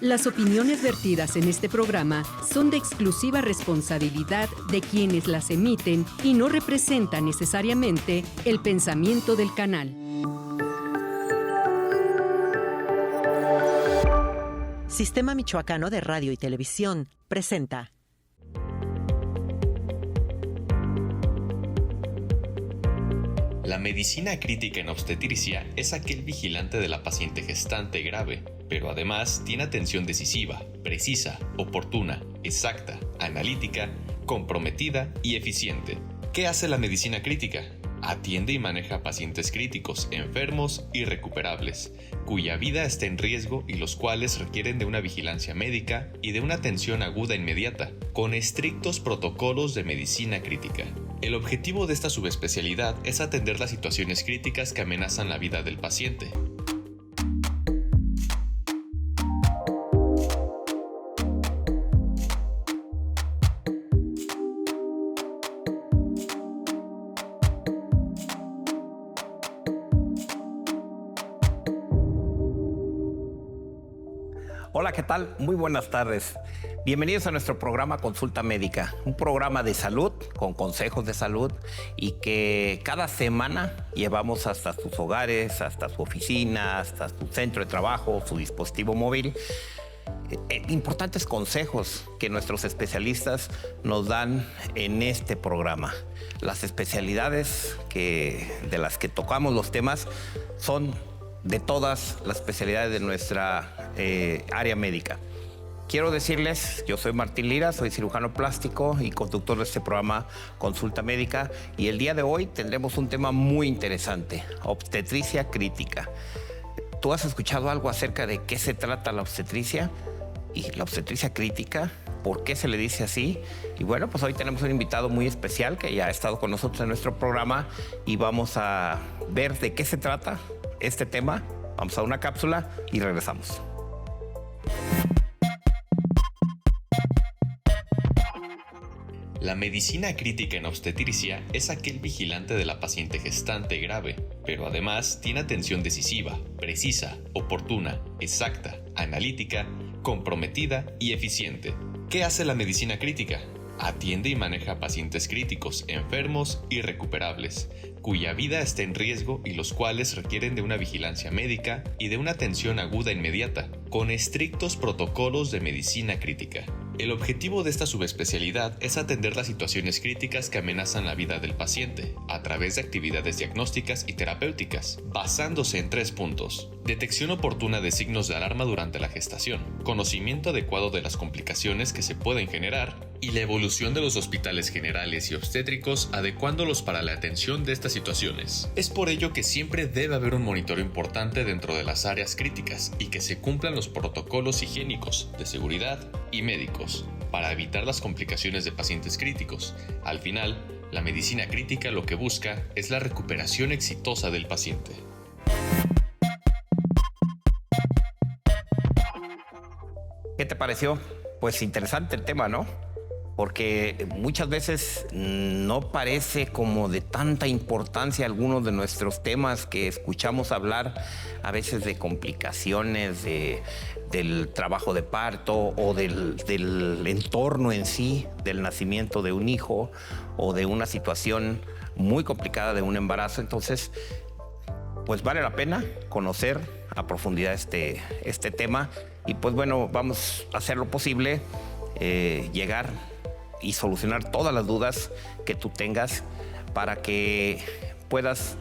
Las opiniones vertidas en este programa son de exclusiva responsabilidad de quienes las emiten y no representan necesariamente el pensamiento del canal. Sistema Michoacano de Radio y Televisión presenta La medicina crítica en obstetricia es aquel vigilante de la paciente gestante grave, pero además tiene atención decisiva, precisa, oportuna, exacta, analítica, comprometida y eficiente. ¿Qué hace la medicina crítica? Atiende y maneja pacientes críticos, enfermos y recuperables, cuya vida está en riesgo y los cuales requieren de una vigilancia médica y de una atención aguda inmediata, con estrictos protocolos de medicina crítica. El objetivo de esta subespecialidad es atender las situaciones críticas que amenazan la vida del paciente. Hola, ¿qué tal? Muy buenas tardes. Bienvenidos a nuestro programa Consulta Médica, un programa de salud con consejos de salud y que cada semana llevamos hasta sus hogares, hasta su oficina, hasta su centro de trabajo, su dispositivo móvil. Importantes consejos que nuestros especialistas nos dan en este programa. Las especialidades de las que tocamos los temas son de todas las especialidades de nuestra área médica. Quiero decirles, yo soy Martín Lira, soy cirujano plástico y conductor de este programa Consulta Médica, y el día de hoy tendremos un tema muy interesante, obstetricia crítica. ¿Tú has escuchado algo acerca de qué se trata la obstetricia? Y la obstetricia crítica, ¿por qué se le dice así? Y bueno, pues hoy tenemos un invitado muy especial que ya ha estado con nosotros en nuestro programa y vamos a ver de qué se trata este tema. Vamos a una cápsula y regresamos. La medicina crítica en obstetricia es aquel vigilante de la paciente gestante grave, pero además tiene atención decisiva, precisa, oportuna, exacta, analítica, comprometida y eficiente. ¿Qué hace la medicina crítica? Atiende y maneja pacientes críticos, enfermos y recuperables, cuya vida está en riesgo y los cuales requieren de una vigilancia médica y de una atención aguda inmediata, con estrictos protocolos de medicina crítica. El objetivo de esta subespecialidad es atender las situaciones críticas que amenazan la vida del paciente, a través de actividades diagnósticas y terapéuticas, basándose en 3 puntos: detección oportuna de signos de alarma durante la gestación, conocimiento adecuado de las complicaciones que se pueden generar, y la evolución de los hospitales generales y obstétricos adecuándolos para la atención de estas situaciones. Es por ello que siempre debe haber un monitoreo importante dentro de las áreas críticas y que se cumplan los protocolos higiénicos, de seguridad y médicos, para evitar las complicaciones de pacientes críticos. Al final, la medicina crítica lo que busca es la recuperación exitosa del paciente. ¿Qué te pareció? Pues interesante el tema, ¿no? Porque muchas veces no parece como de tanta importancia algunos de nuestros temas que escuchamos hablar, a veces de complicaciones del trabajo de parto o del entorno en sí, del nacimiento de un hijo o de una situación muy complicada de un embarazo. Entonces, pues vale la pena conocer a profundidad este tema y pues bueno, vamos a hacer lo posible, llegar y solucionar todas las dudas que tú tengas para que puedas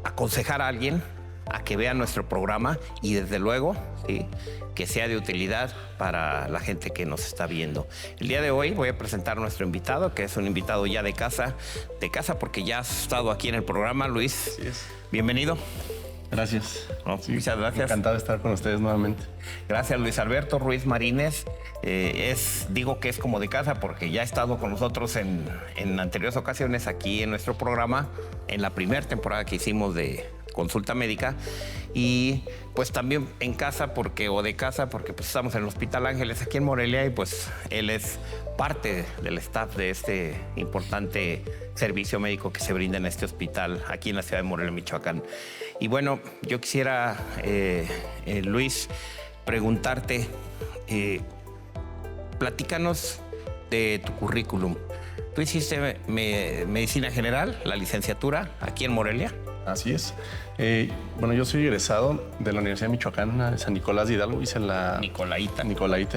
aconsejar a alguien a que vea nuestro programa y desde luego, ¿sí?, que sea de utilidad para la gente que nos está viendo. El día de hoy voy a presentar a nuestro invitado, que es un invitado ya de casa porque ya has estado aquí en el programa, Luis. Así es. Bienvenido. Gracias. No, sí, muchas gracias. Encantado de estar con ustedes nuevamente. Gracias, Luis Alberto Ruiz Marínez. Digo que es como de casa porque ya ha estado con nosotros en anteriores ocasiones aquí en nuestro programa, en la primera temporada que hicimos de Consulta Médica, y pues también en casa porque pues estamos en el Hospital Ángeles aquí en Morelia y pues él es parte del staff de este importante servicio médico que se brinda en este hospital aquí en la ciudad de Morelia, Michoacán. Y bueno, yo quisiera, Luis, preguntarte Platícanos de tu currículum. Tú hiciste medicina general, la licenciatura, aquí en Morelia. Así es. Bueno, yo soy egresado de la Universidad Michoacana de San Nicolás de Hidalgo. Hice la Nicolaita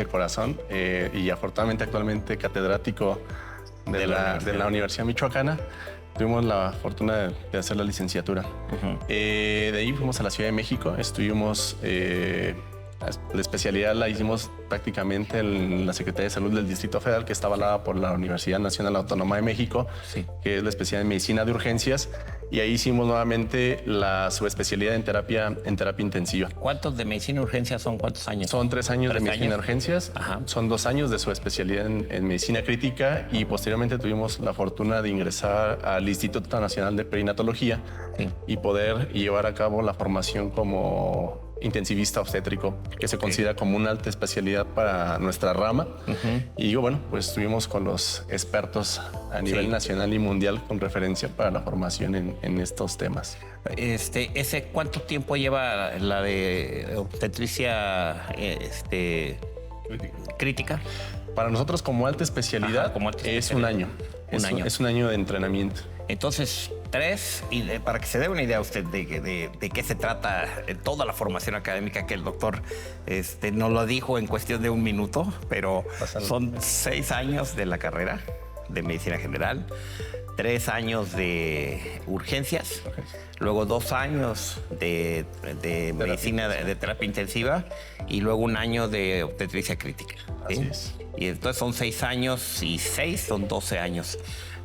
de corazón y afortunadamente actualmente catedrático de la Universidad Michoacana. Tuvimos la fortuna de hacer la licenciatura. De ahí fuimos a la Ciudad de México. Estuvimos... la especialidad la hicimos prácticamente en la Secretaría de Salud del Distrito Federal, que está avalada por la Universidad Nacional Autónoma de México, que es la especialidad en medicina de urgencias. Y ahí hicimos nuevamente la subespecialidad en terapia intensiva. ¿Cuántos de medicina de urgencias son? ¿Cuántos años? Son 3 años de medicina de urgencias. Ajá. Son 2 años de subespecialidad en medicina crítica y posteriormente tuvimos la fortuna de ingresar al Instituto Nacional de Perinatología y poder llevar a cabo la formación como intensivista obstétrico, que se considera como una alta especialidad para nuestra rama. Y bueno, pues estuvimos con los expertos a nivel nacional y mundial con referencia para la formación en estos temas. ¿Cuánto tiempo lleva la de obstetricia crítica? Para nosotros como alta especialidad, es un año. Es un año de entrenamiento. Entonces, 3, y para que se dé una idea usted de qué se trata toda la formación académica que el doctor nos lo dijo en cuestión de 1 minuto, pero son 6 años de la carrera de medicina general, 3 años de urgencias, luego 2 años de medicina de terapia intensiva y luego 1 año de obstetricia crítica. ¿Sí? Así es. Y entonces son 6 años y 6 son 12 años.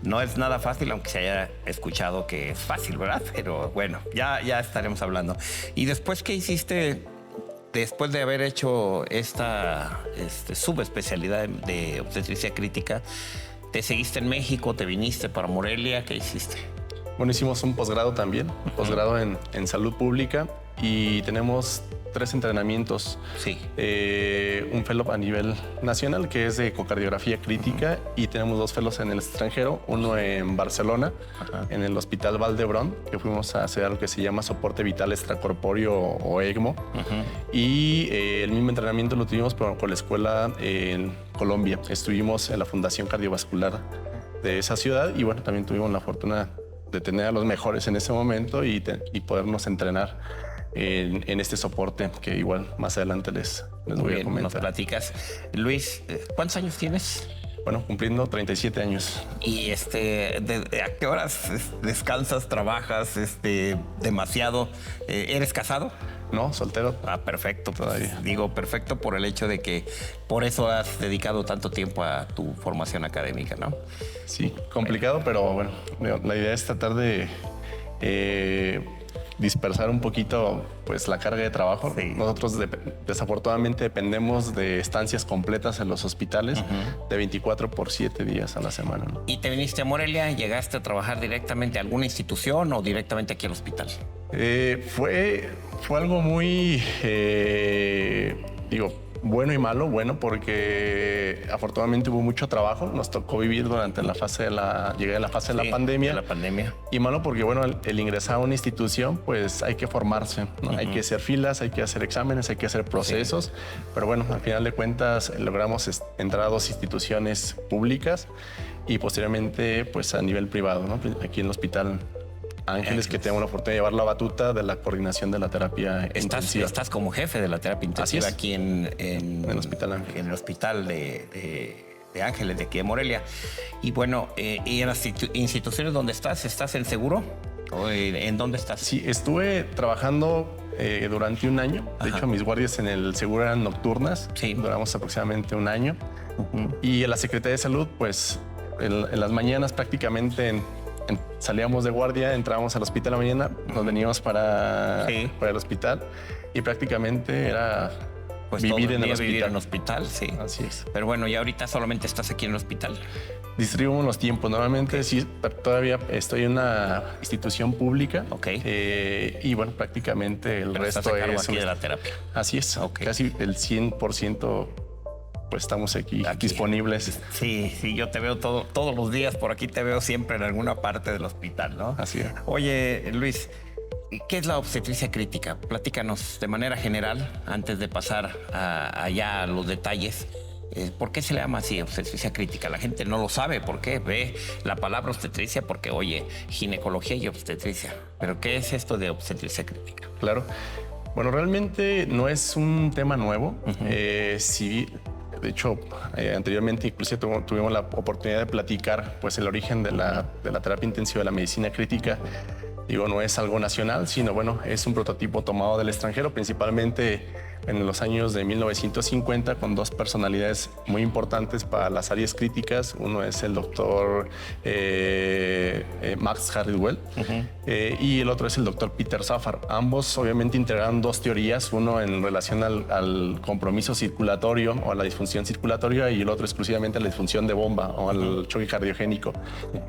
No es nada fácil, aunque se haya escuchado que es fácil, ¿verdad? Pero bueno, ya estaremos hablando. ¿Y después qué hiciste? Después de haber hecho esta subespecialidad de obstetricia crítica, ¿te seguiste en México? ¿Te viniste para Morelia? ¿Qué hiciste? Bueno, hicimos un posgrado también, un posgrado en salud pública y tenemos 3 entrenamientos. Sí. Un fellow a nivel nacional que es de ecocardiografía crítica y tenemos 2 fellows en el extranjero, uno en Barcelona, en el Hospital Vall d'Hebron, que fuimos a hacer algo que se llama soporte vital extracorpóreo o ECMO. Y el mismo entrenamiento lo tuvimos con la escuela en Colombia. Estuvimos en la Fundación Cardiovascular de esa ciudad y bueno, también tuvimos la fortuna de tener a los mejores en ese momento y podernos entrenar en este soporte que igual más adelante les voy a comentar. Nos platicas. Luis, ¿cuántos años tienes? Bueno, cumpliendo 37 años. ¿Y ¿a qué horas descansas, trabajas demasiado? ¿Eres casado? No, soltero. Ah, perfecto. Todavía. Digo perfecto por el hecho de que por eso has dedicado tanto tiempo a tu formación académica, ¿no? Sí, complicado, pero bueno, la idea es tratar de dispersar un poquito pues la carga de trabajo. Sí. Nosotros desafortunadamente dependemos de estancias completas en los hospitales de 24 por 7 días a la semana, ¿no? ¿Y te viniste a Morelia? ¿Llegaste a trabajar directamente a alguna institución o directamente aquí al hospital? Fue algo muy, bueno y malo. Bueno, porque afortunadamente hubo mucho trabajo. Nos tocó vivir durante la fase de la pandemia. De la pandemia. Y malo porque, bueno, el ingresar a una institución, pues hay que formarse, ¿no? Hay que hacer filas, hay que hacer exámenes, hay que hacer procesos. Pero bueno, al final de cuentas logramos entrar a 2 instituciones públicas y posteriormente, pues a nivel privado, ¿no? Aquí en el Hospital Ángeles, que tengo la fortuna de llevar la batuta de la coordinación de la terapia intensiva. Estás como jefe de la terapia intensiva aquí en el Hospital Ángeles. En el Hospital de Ángeles, de aquí de Morelia. Y bueno, ¿y en las instituciones donde estás en seguro? ¿O en dónde estás? Sí, estuve trabajando durante 1 año. De hecho, mis guardias en el seguro eran nocturnas. Sí. Duramos aproximadamente 1 año. Y en la Secretaría de Salud, pues en las mañanas prácticamente salíamos de guardia, entrábamos al hospital a la mañana, nos veníamos para el hospital y prácticamente era vivir en el hospital. Vivir en el hospital, sí. Así es. Pero bueno, y ahorita solamente estás aquí en el hospital. Distribuimos los tiempos. Normalmente sí, todavía estoy en una institución pública. Y bueno, prácticamente el resto es aquí de la terapia. Así es. Casi el 100%. Pues estamos aquí disponibles. Sí, yo te veo todos los días por aquí, te veo siempre en alguna parte del hospital, ¿no? Así es. Oye, Luis, ¿qué es la obstetricia crítica? Platícanos de manera general, antes de pasar allá a los detalles. ¿Por qué se le llama así obstetricia crítica? La gente no lo sabe. ¿Por qué? Ve la palabra obstetricia porque oye ginecología y obstetricia. ¿Pero qué es esto de obstetricia crítica? Claro. Bueno, realmente no es un tema nuevo. Sí, de hecho, anteriormente inclusive tuvimos la oportunidad de platicar pues, el origen de la terapia intensiva de la medicina crítica. Digo, no es algo nacional, sino bueno, es un prototipo tomado del extranjero, principalmente en los años de 1950, con dos personalidades muy importantes para las áreas críticas. Uno es el doctor Max Hardwell y el otro es el doctor Peter Safar. Ambos obviamente integraron dos teorías, uno en relación al compromiso circulatorio o a la disfunción circulatoria y el otro exclusivamente a la disfunción de bomba o al choque cardiogénico.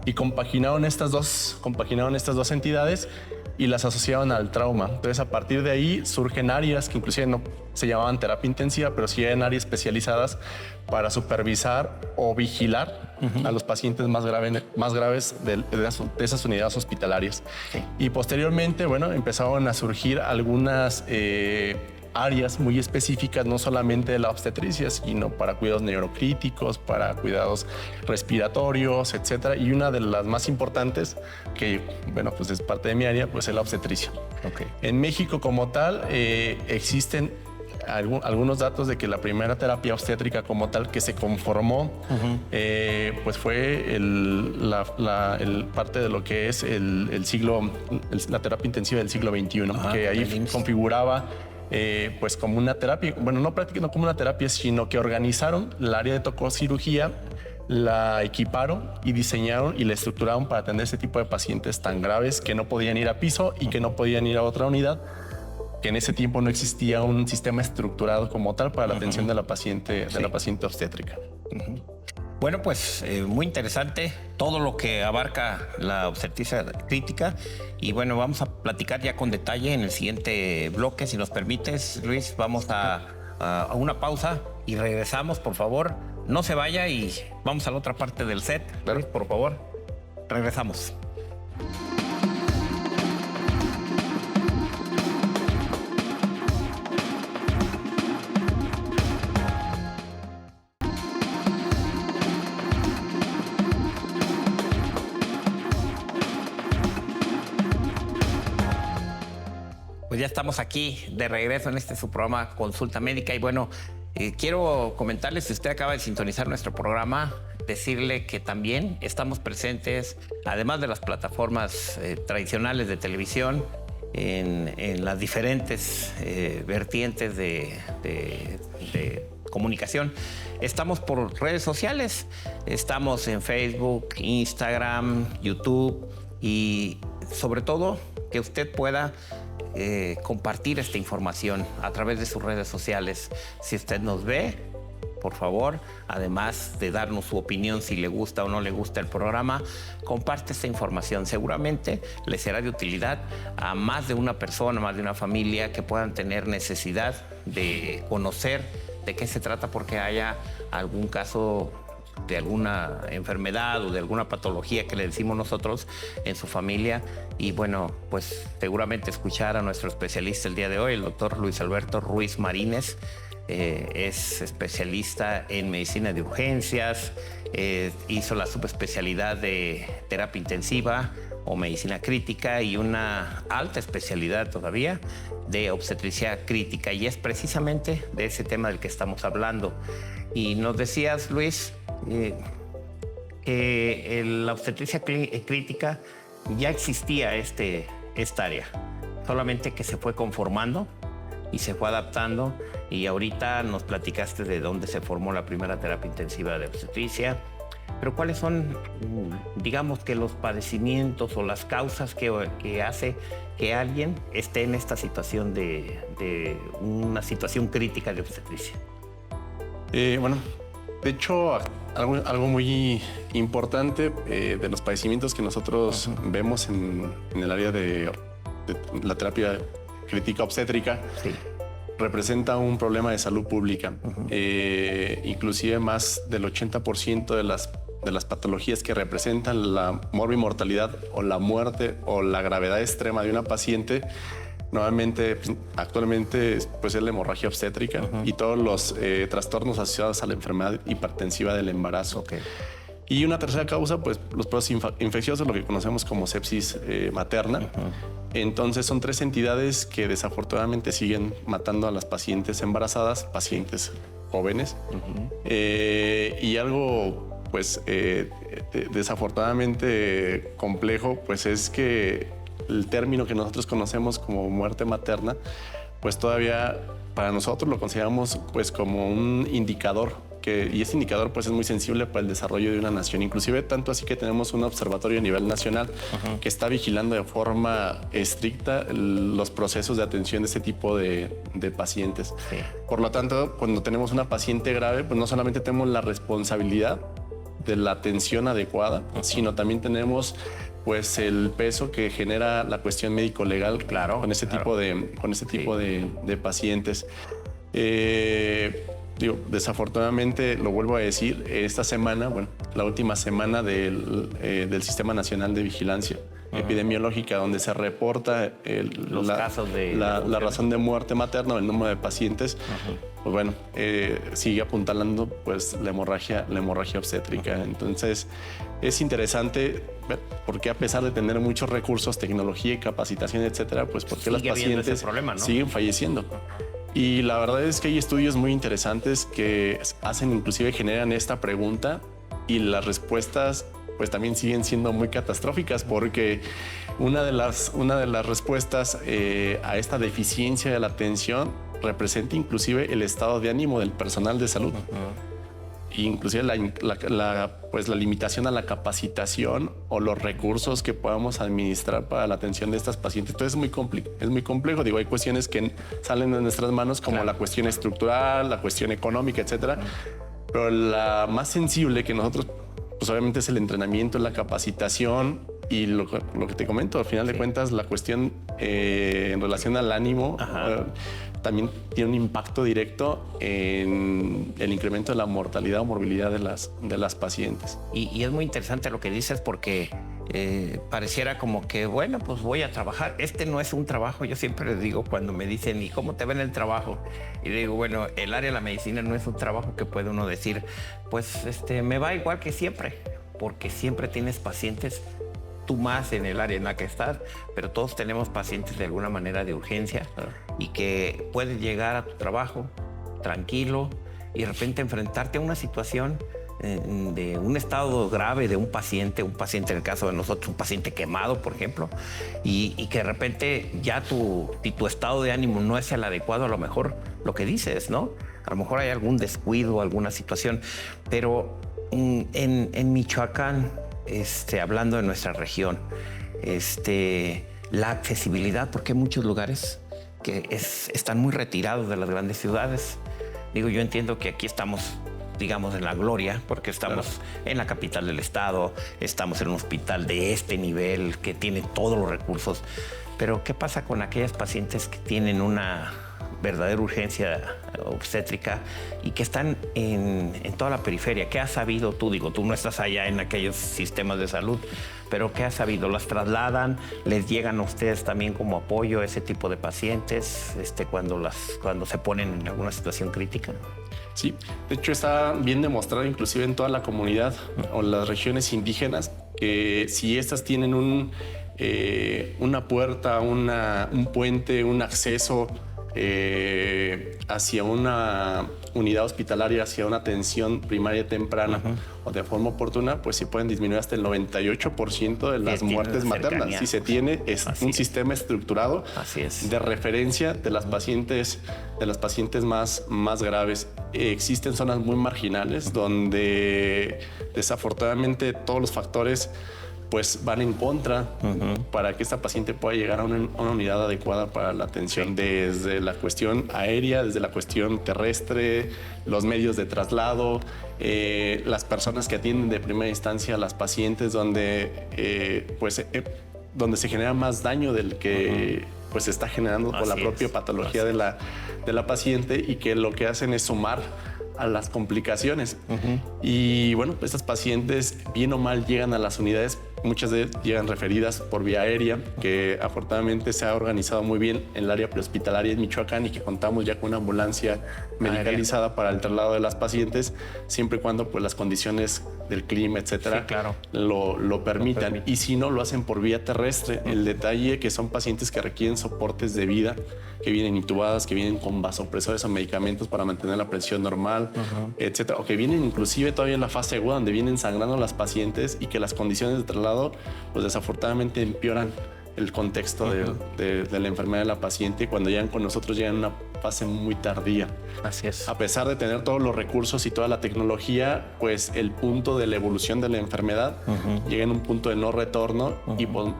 Y compaginaron estas dos entidades y las asociaban al trauma. Entonces, a partir de ahí surgen áreas que inclusive no se llamaban terapia intensiva, pero sí eran áreas especializadas para supervisar o vigilar a los pacientes más graves de esas unidades hospitalarias. Sí. Y posteriormente, bueno, empezaron a surgir algunas áreas muy específicas, no solamente de la obstetricia, sino para cuidados neurocríticos, para cuidados respiratorios, etcétera. Y una de las más importantes, que bueno, pues es parte de mi área, pues es la obstetricia. Okay. En México como tal, existen algunos datos de que la primera terapia obstétrica como tal que se conformó, pues fue parte de lo que es la terapia intensiva del siglo XXI, que ahí configuraba pues como una terapia, bueno, no como una terapia, sino que organizaron el área de tococirugía, la equiparon y diseñaron y la estructuraron para atender ese tipo de pacientes tan graves que no podían ir a piso y que no podían ir a otra unidad, que en ese tiempo no existía un sistema estructurado como tal para la atención de la paciente obstétrica. Bueno, pues muy interesante todo lo que abarca la obstetricia crítica y bueno, vamos a platicar ya con detalle en el siguiente bloque. Si nos permites, Luis, vamos a una pausa y regresamos, por favor. No se vaya y vamos a la otra parte del set. Luis, por favor, regresamos. Pues ya estamos aquí de regreso en su programa Consulta Médica y bueno, quiero comentarles, si usted acaba de sintonizar nuestro programa, decirle que también estamos presentes, además de las plataformas tradicionales de televisión, en las diferentes vertientes de comunicación. Estamos por redes sociales, estamos en Facebook, Instagram, YouTube y sobre todo que usted pueda compartir esta información a través de sus redes sociales. Si usted nos ve, por favor, además de darnos su opinión si le gusta o no le gusta el programa, comparte esta información. Seguramente le será de utilidad a más de una persona, más de una familia que puedan tener necesidad de conocer de qué se trata porque haya algún caso de alguna enfermedad o de alguna patología que le decimos nosotros en su familia. Y bueno, pues seguramente escuchar a nuestro especialista el día de hoy, el doctor Luis Alberto Ruiz Marínez. Es especialista en medicina de urgencias, hizo la subespecialidad de terapia intensiva o medicina crítica y una alta especialidad todavía de obstetricia crítica. Y es precisamente de ese tema del que estamos hablando. Y nos decías, Luis, la obstetricia crítica ya existía esta área, solamente que se fue conformando y se fue adaptando y ahorita nos platicaste de dónde se formó la primera terapia intensiva de obstetricia, pero ¿cuáles son, digamos que los padecimientos o las causas que hace que alguien esté en esta situación de una situación crítica de obstetricia? Bueno, de hecho, algo muy importante de los padecimientos que nosotros vemos en el área de la terapia crítica obstétrica, representa un problema de salud pública. Inclusive más del 80% de las las patologías que representan la morbimortalidad o la muerte o la gravedad extrema de una paciente, normalmente, actualmente, pues es la hemorragia obstétrica y todos los trastornos asociados a la enfermedad hipertensiva del embarazo. Okay. Y una tercera causa, pues los procesos infecciosos, lo que conocemos como sepsis materna. Entonces son 3 entidades que desafortunadamente siguen matando a las pacientes embarazadas, pacientes jóvenes. Y algo, pues, desafortunadamente complejo, pues es que el término que nosotros conocemos como muerte materna, pues todavía para nosotros lo consideramos pues como un indicador, y ese indicador pues es muy sensible para el desarrollo de una nación. Inclusive tanto así que tenemos un observatorio a nivel nacional que está vigilando de forma estricta los procesos de atención de este tipo de pacientes. Sí. Por lo tanto, cuando tenemos una paciente grave, pues no solamente tenemos la responsabilidad de la atención adecuada, sino también tenemos pues el peso que genera la cuestión médico-legal, claro, con este tipo de pacientes. Desafortunadamente, lo vuelvo a decir, esta semana, la última semana del Sistema Nacional de Vigilancia Epidemiológica, donde se reporta los casos de la razón de muerte materna, el número de pacientes, pues sigue apuntalando pues la hemorragia obstétrica. Entonces, es interesante ver por qué, a pesar de tener muchos recursos, tecnología y capacitación, etcétera, pues por qué las pacientes siguen falleciendo. Y la verdad es que hay estudios muy interesantes que generan esta pregunta, y las respuestas pues también siguen siendo muy catastróficas, porque una de las respuestas a esta deficiencia de la atención representa inclusive el estado de ánimo del personal de salud. Inclusive la limitación a la capacitación o los recursos que podamos administrar para la atención de estas pacientes. Entonces es muy complejo. Digo, hay cuestiones que salen de nuestras manos, como la cuestión estructural, la cuestión económica, etcétera. Pero la más sensible que nosotros, pues obviamente es el entrenamiento, la capacitación y lo que te comento. Al final de cuentas, la cuestión en relación al ánimo también tiene un impacto directo en el incremento de la mortalidad o morbilidad de las pacientes. Y es muy interesante lo que dices, porque pareciera como que, bueno, pues voy a trabajar. Este no es un trabajo. Yo siempre les digo, cuando me dicen, ¿y cómo te ven el trabajo? Y le digo, bueno, el área de la medicina no es un trabajo que puede uno decir, pues me va igual que siempre, porque siempre tienes pacientes, tú más en el área en la que estás, pero todos tenemos pacientes de alguna manera de urgencia, y que puedes llegar a tu trabajo tranquilo y de repente enfrentarte a una situación de un estado grave de un paciente en el caso de nosotros, un paciente quemado, por ejemplo, y que de repente ya tu estado de ánimo no es el adecuado, a lo mejor lo que dices, ¿no? A lo mejor hay algún descuido, alguna situación, pero en Michoacán, hablando de nuestra región, la accesibilidad, porque hay muchos lugares que están muy retirados de las grandes ciudades. Digo, yo entiendo que aquí estamos, digamos, en la gloria, porque estamos en la capital del estado, estamos en un hospital de este nivel que tiene todos los recursos. Pero ¿qué pasa con aquellas pacientes que tienen una verdadera urgencia obstétrica y que están en toda la periferia? ¿Qué has sabido tú? Digo, tú no estás allá en aquellos sistemas de salud, pero ¿qué has sabido? ¿Las trasladan? ¿Les llegan a ustedes también como apoyo a ese tipo de pacientes cuando se ponen en alguna situación crítica? Sí, de hecho está bien demostrado inclusive en toda la comunidad o las regiones indígenas, que si estas tienen una puerta, un puente, un acceso hacia una unidad hospitalaria, hacia una atención primaria temprana o de forma oportuna, pues sí pueden disminuir hasta el 98% de las muertes maternas. Si se tiene un sistema estructurado de referencia de las pacientes más graves. Existen zonas muy marginales donde desafortunadamente todos los factores pues van en contra para que esta paciente pueda llegar a una unidad adecuada para la atención, desde la cuestión aérea, desde la cuestión terrestre, los medios de traslado, las personas que atienden de primera instancia a las pacientes, donde se genera más daño del que pues se está generando por la propia patología de la paciente, y que lo que hacen es sumar a las complicaciones. Y bueno, estas pacientes, bien o mal, llegan a las unidades. Muchas de ellas llegan referidas por vía aérea, que afortunadamente se ha organizado muy bien en el área prehospitalaria en Michoacán y que contamos ya con una ambulancia medicalizada para el traslado de las pacientes, siempre y cuando pues, las condiciones del clima, etcétera, lo permitan. Y si no, lo hacen por vía terrestre. El detalle que son pacientes que requieren soportes de vida, que vienen intubadas, que vienen con vasopresores o medicamentos para mantener la presión normal, etcétera, o que vienen inclusive todavía en la fase aguda, donde vienen sangrando las pacientes y que las condiciones de traslado pues desafortunadamente empeoran el contexto de la enfermedad de la paciente. Cuando llegan con nosotros llegan en una fase muy tardía. Así es. A pesar de tener todos los recursos y toda la tecnología, pues el punto de la evolución de la enfermedad llega en un punto de no retorno y por,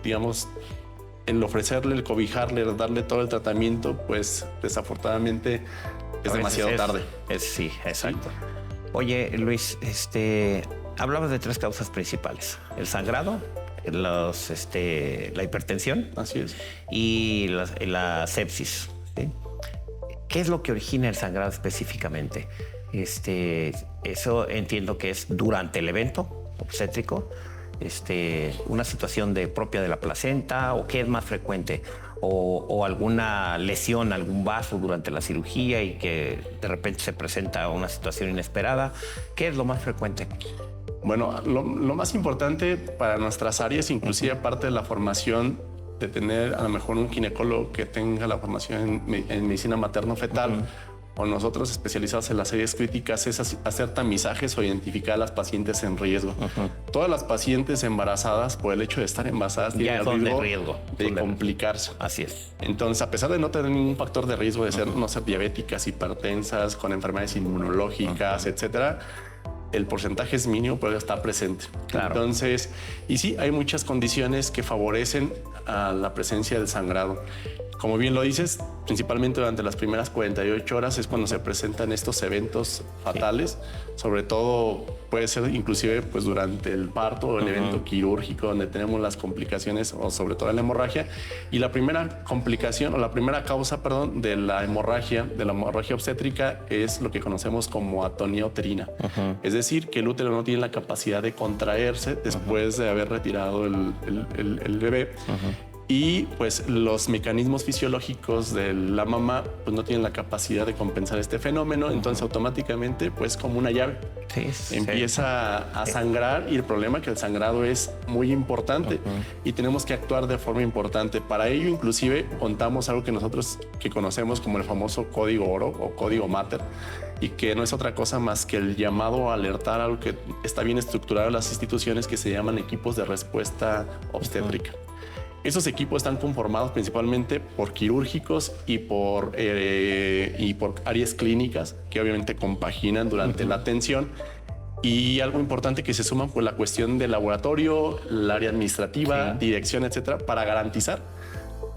digamos, el ofrecerle, el cobijarle, el darle todo el tratamiento, pues desafortunadamente es demasiado tarde. Sí, exacto. Sí. Oye, Luis, hablabas de 3 causas principales: el sangrado, la hipertensión, así es, y la sepsis, ¿sí? ¿Qué es lo que origina el sangrado específicamente? Eso entiendo que es durante el evento obstétrico, una situación propia de la placenta, o qué es más frecuente, o alguna lesión, algún vaso durante la cirugía y que de repente se presenta una situación inesperada. ¿Qué es lo más frecuente? Bueno, lo más importante para nuestras áreas, inclusive aparte de la formación, de tener a lo mejor un ginecólogo que tenga la formación en medicina materno-fetal, o nosotros especializados en las áreas críticas, es hacer tamizajes o identificar a las pacientes en riesgo. Todas las pacientes embarazadas, por el hecho de estar embarazadas, tienen el riesgo de complicarse. Así es. Entonces, a pesar de no tener ningún factor de riesgo de no ser diabéticas, hipertensas, con enfermedades inmunológicas, etcétera, el porcentaje es mínimo, pero está presente. Claro. Entonces, y sí, hay muchas condiciones que favorecen a la presencia del sangrado. Como bien lo dices, principalmente durante las primeras 48 horas es cuando se presentan estos eventos fatales. Sobre todo puede ser inclusive pues durante el parto o el evento quirúrgico, donde tenemos las complicaciones, o sobre todo la hemorragia. Y la primera complicación o la primera causa, perdón, de la hemorragia obstétrica es lo que conocemos como atonía uterina. Es decir, que el útero no tiene la capacidad de contraerse después de haber retirado el bebé. Y pues los mecanismos fisiológicos de la mamá pues no tienen la capacidad de compensar este fenómeno. Entonces automáticamente pues como una llave empieza a sangrar, y el problema es que el sangrado es muy importante y tenemos que actuar de forma importante. Para ello inclusive contamos algo que nosotros conocemos como el famoso código oro o código Mater, y que no es otra cosa más que el llamado a alertar algo que está bien estructurado en las instituciones, que se llaman equipos de respuesta obstétrica. Esos equipos están conformados principalmente por quirúrgicos y por áreas clínicas que obviamente compaginan durante la atención. Y algo importante que se suman por la cuestión del laboratorio, el área administrativa, dirección, etcétera, para garantizar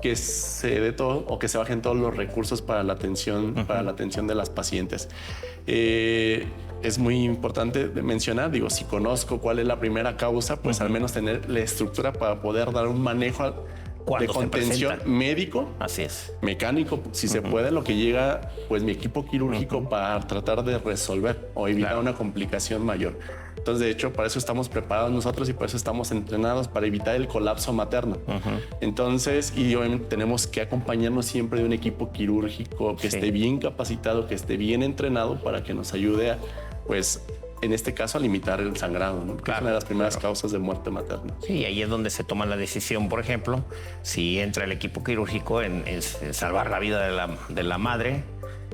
que se dé todo o que se bajen todos los recursos para la atención, de las pacientes. Es muy importante mencionar, si conozco cuál es la primera causa, pues al menos tener la estructura para poder dar un manejo de contención médico, así es, mecánico, si se puede, lo que llega pues mi equipo quirúrgico para tratar de resolver o evitar una complicación mayor. Entonces, de hecho, para eso estamos preparados nosotros y por eso estamos entrenados, para evitar el colapso materno. Entonces, y obviamente tenemos que acompañarnos siempre de un equipo quirúrgico que esté bien capacitado, que esté bien entrenado, para que nos ayude a, pues, en este caso, a limitar el sangrado, ¿no? Que es una de las primeras causas de muerte materna. Sí, ahí es donde se toma la decisión, por ejemplo, si entra el equipo quirúrgico en salvar la vida de la madre,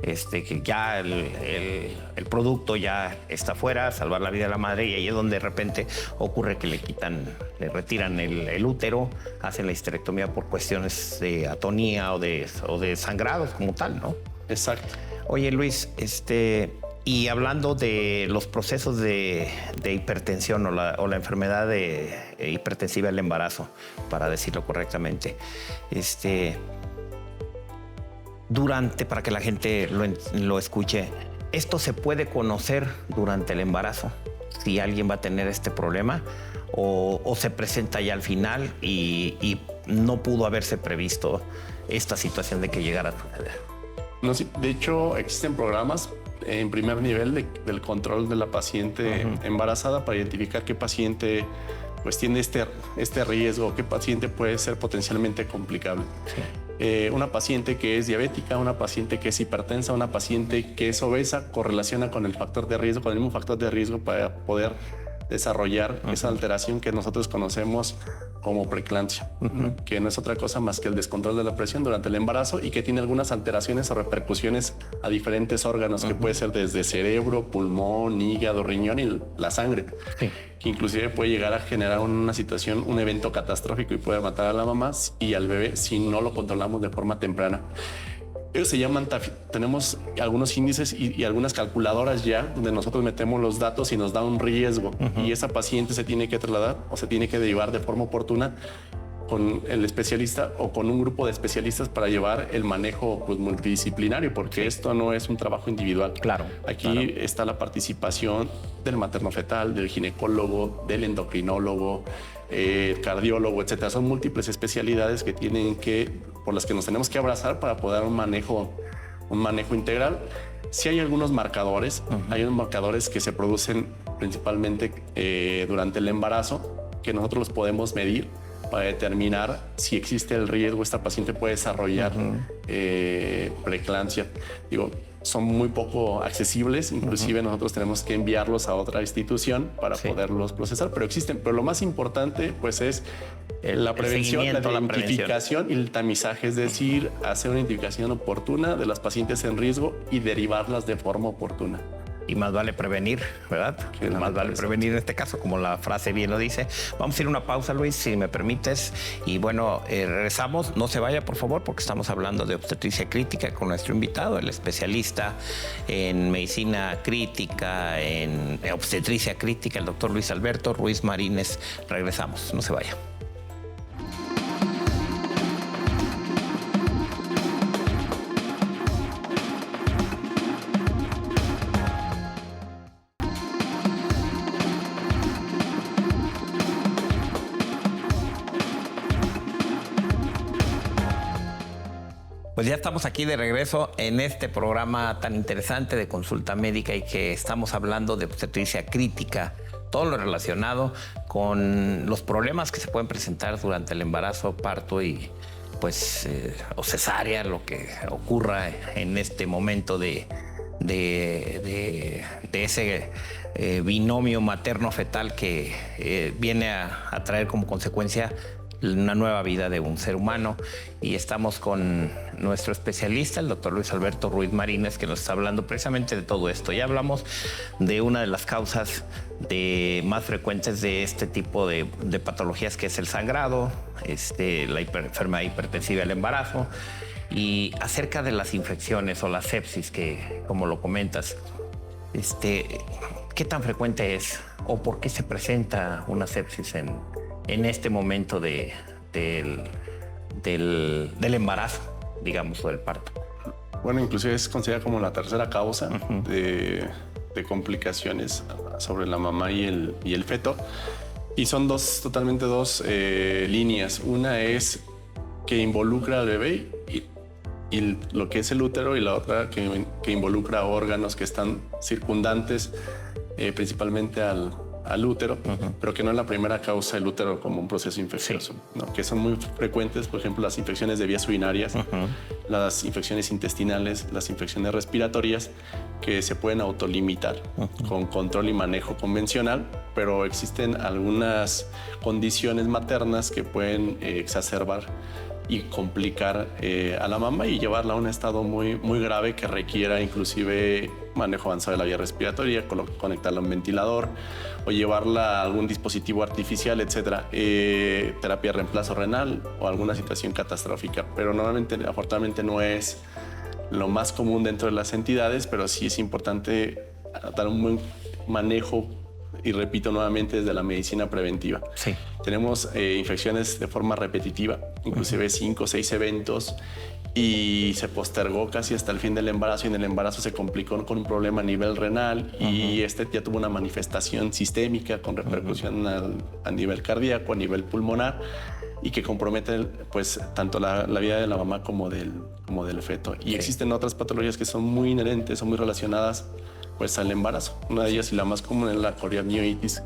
que ya el producto ya está fuera, salvar la vida de la madre, y ahí es donde de repente ocurre que le retiran el útero, hacen la histerectomía por cuestiones de atonía o de sangrados como tal, ¿no? Exacto. Oye, Luis, y hablando de los procesos de hipertensión o la enfermedad hipertensiva del embarazo, para decirlo correctamente, para que la gente lo escuche, ¿esto se puede conocer durante el embarazo? Si alguien va a tener este problema, o se presenta ya al final y no pudo haberse previsto esta situación de que llegara a suceder. No, sí, de hecho, existen programas en primer nivel del control de la paciente embarazada para identificar qué paciente pues tiene este riesgo, qué paciente puede ser potencialmente complicable. Sí. Una paciente que es diabética, una paciente que es hipertensa, una paciente que es obesa, correlaciona con el factor de riesgo, con el mismo factor de riesgo para poder desarrollar esa alteración que nosotros conocemos como preeclampsia, que no es otra cosa más que el descontrol de la presión durante el embarazo y que tiene algunas alteraciones o repercusiones a diferentes órganos, que puede ser desde cerebro, pulmón, hígado, riñón y la sangre, que inclusive puede llegar a generar una situación, un evento catastrófico y puede matar a la mamá y al bebé si no lo controlamos de forma temprana. Ellos se llaman, tenemos algunos índices y algunas calculadoras ya donde nosotros metemos los datos y nos da un riesgo y esa paciente se tiene que trasladar o se tiene que derivar de forma oportuna con el especialista o con un grupo de especialistas para llevar el manejo pues, multidisciplinario, porque esto no es un trabajo individual. Claro. Aquí está la participación del materno-fetal, del ginecólogo, del endocrinólogo, cardiólogo, etcétera. Son múltiples especialidades que por las que nos tenemos que abrazar para poder dar un manejo integral. Sí hay algunos marcadores, hay unos marcadores que se producen principalmente durante el embarazo, que nosotros los podemos medir para determinar si existe el riesgo, esta paciente puede desarrollar preeclampsia. Digo, son muy poco accesibles, inclusive nosotros tenemos que enviarlos a otra institución para poderlos procesar, pero existen. Pero lo más importante pues es la prevención, la identificación y el tamizaje, es decir, hacer una identificación oportuna de las pacientes en riesgo y derivarlas de forma oportuna. Y más vale prevenir, ¿verdad? Sí, más vale prevenir en este caso, como la frase bien lo dice. Vamos a ir a una pausa, Luis, si me permites. Y bueno, regresamos. No se vaya, por favor, porque estamos hablando de obstetricia crítica con nuestro invitado, el especialista en medicina crítica, en obstetricia crítica, el doctor Luis Alberto Ruiz Marínez. Regresamos, no se vaya. Pues ya estamos aquí de regreso en este programa tan interesante de consulta médica y que estamos hablando de obstetricia crítica, todo lo relacionado con los problemas que se pueden presentar durante el embarazo, parto y pues o cesárea, lo que ocurra en este momento de ese binomio materno-fetal que viene a traer como consecuencia una nueva vida de un ser humano. Y estamos con nuestro especialista, el doctor Luis Alberto Ruiz Marínez, que nos está hablando precisamente de todo esto. Ya hablamos de una de las causas más frecuentes de este tipo de patologías, que es el sangrado, la enfermedad hipertensiva del embarazo, y acerca de las infecciones o la sepsis, que como lo comentas, ¿qué tan frecuente es o por qué se presenta una sepsis en este momento del embarazo, digamos, o del parto? Bueno, inclusive es considerada como la tercera causa de complicaciones sobre la mamá y el feto. Y son totalmente dos líneas. Una es que involucra al bebé y lo que es el útero, y la otra que involucra órganos que están circundantes, principalmente al útero, pero que no es la primera causa del útero como un proceso infeccioso, ¿no? Que son muy frecuentes, por ejemplo, las infecciones de vías urinarias, las infecciones intestinales, las infecciones respiratorias, que se pueden autolimitar con control y manejo convencional, pero existen algunas condiciones maternas que pueden exacerbar y complicar a la mamá y llevarla a un estado muy, muy grave que requiera inclusive manejo avanzado de la vía respiratoria, conectarla a un ventilador o llevarla a algún dispositivo artificial, etcétera, terapia de reemplazo renal o alguna situación catastrófica. Pero normalmente, afortunadamente, no es lo más común dentro de las entidades, pero sí es importante dar un buen manejo. Y repito nuevamente, desde la medicina preventiva. Sí. Tenemos infecciones de forma repetitiva, inclusive 5 o 6 eventos, y se postergó casi hasta el fin del embarazo, y en el embarazo se complicó con un problema a nivel renal y ya tuvo una manifestación sistémica con repercusión a nivel cardíaco, a nivel pulmonar, y que comprometen pues tanto la vida de la mamá como del feto. Y existen otras patologías que son muy inherentes, son muy relacionadas pues al embarazo. Una de ellas, y la más común, es la coriamnionitis,